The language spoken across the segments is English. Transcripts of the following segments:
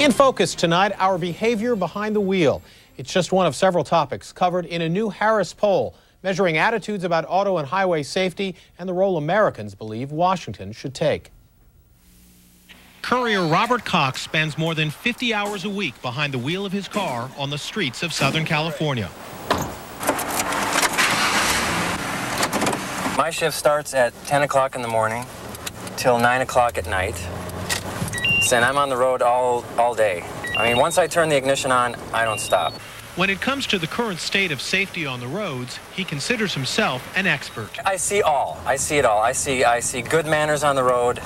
In focus tonight, our behavior behind the wheel. It's just one of several topics covered in a new Harris poll measuring attitudes about auto and highway safety and the role Americans believe Washington should take. Courier Robert Cox spends more than 50 hours a week behind the wheel of his car on the streets of Southern California. My shift starts at 10 o'clock in the morning till 9 o'clock at night. And I'm on the road all day. I mean, once I turn the ignition on, I don't stop. When it comes to the current state of safety on the roads, he considers himself an expert. I see all. I see it all. I see good manners on the road.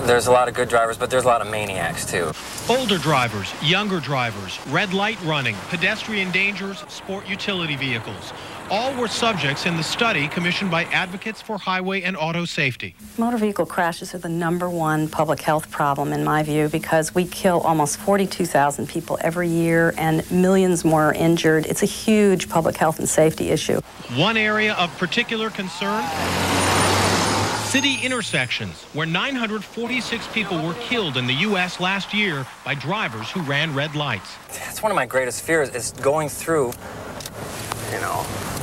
There's a lot of good drivers, but there's a lot of maniacs, too. Older drivers, younger drivers, red light running, pedestrian dangers, sport utility vehicles. All were subjects in the study commissioned by advocates for highway and auto safety. Motor vehicle crashes are the #1 public health problem, in my view, because we kill almost 42,000 people every year and millions more are injured. It's a huge public health and safety issue. One area of particular concern: city intersections, where 946 people were killed in the U.S. last year by drivers who ran red lights. That's one of my greatest fears, is going through,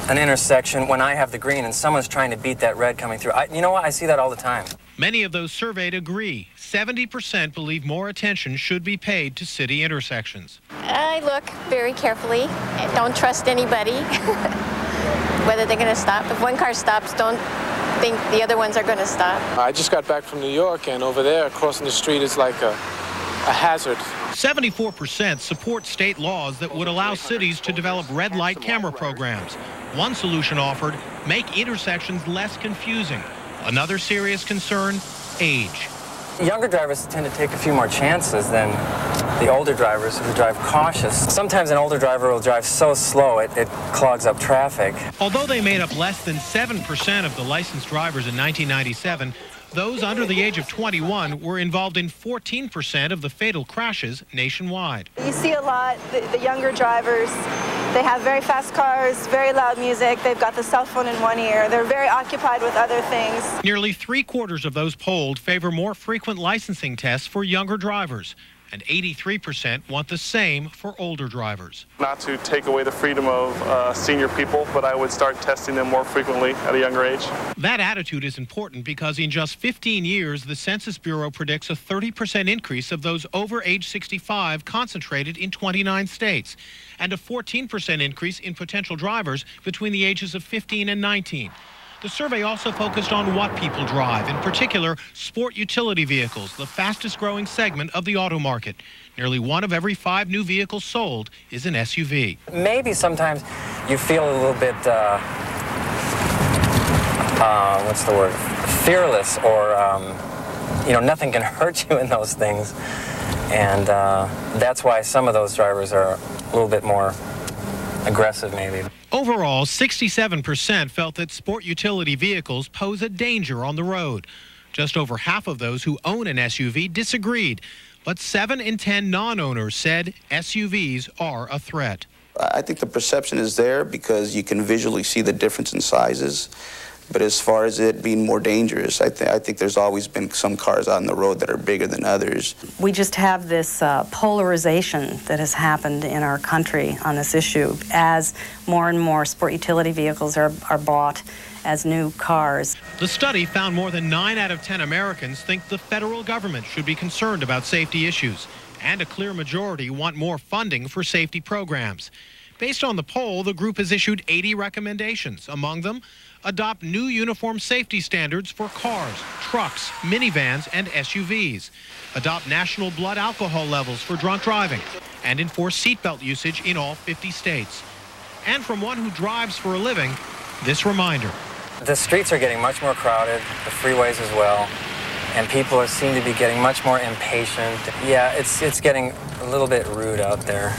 an intersection when I have the green and someone's trying to beat that red coming through. You know what? I see that all the time. Many of those surveyed agree. 70% believe more attention should be paid to city intersections. I look very carefully. I don't trust anybody, whether they're going to stop. If one car stops, don't think the other ones are going to stop. I just got back from New York, and over there, crossing the street is like a hazard. 74% support state laws that would allow cities to develop red light camera programs. One solution offered: make intersections less confusing. Another serious concern: age. Younger drivers tend to take a few more chances than the older drivers who drive cautious. Sometimes an older driver will drive so slow it clogs up traffic. Although they made up less than 7% of the licensed drivers in 1997, those under the age of 21 were involved in 14% of the fatal crashes nationwide. You see a lot, the younger drivers, they have very fast cars, very loud music, they've got the cell phone in one ear, they're very occupied with other things. Nearly 3/4 of those polled favor more frequent licensing tests for younger drivers, and 83% want the same for older drivers. Not to take away the freedom of senior people, but I would start testing them more frequently at a younger age. That attitude is important because in just 15 years, the Census Bureau predicts a 30% increase of those over age 65 concentrated in 29 states, and a 14% increase in potential drivers between the ages of 15 and 19. The survey also focused on what people drive, in particular sport utility vehicles, the fastest growing segment of the auto market. Nearly 1 of every 5 new vehicles sold is an SUV. Maybe sometimes you feel a little bit, fearless, or, nothing can hurt you in those things. And that's why some of those drivers are a little bit more aggressive, maybe. Overall, 67% felt that sport utility vehicles pose a danger on the road. Just over half of those who own an SUV disagreed, but 7 in 10 non-owners said SUVs are a threat. I think the perception is there because you can visually see the difference in sizes. But as far as it being more dangerous, I think there's always been some cars on the road that are bigger than others. We just have this polarization that has happened in our country on this issue as more and more sport utility vehicles are bought as new cars. The study found more than 9 out of 10 Americans think the federal government should be concerned about safety issues, and a clear majority want more funding for safety programs. Based on the poll, the group has issued 80 recommendations. Among them, adopt new uniform safety standards for cars, trucks, minivans, and SUVs. Adopt national blood alcohol levels for drunk driving, and enforce seatbelt usage in all 50 states. And from one who drives for a living, this reminder. The streets are getting much more crowded, the freeways as well, and people seem to be getting much more impatient. Yeah, it's getting a little bit rude out there.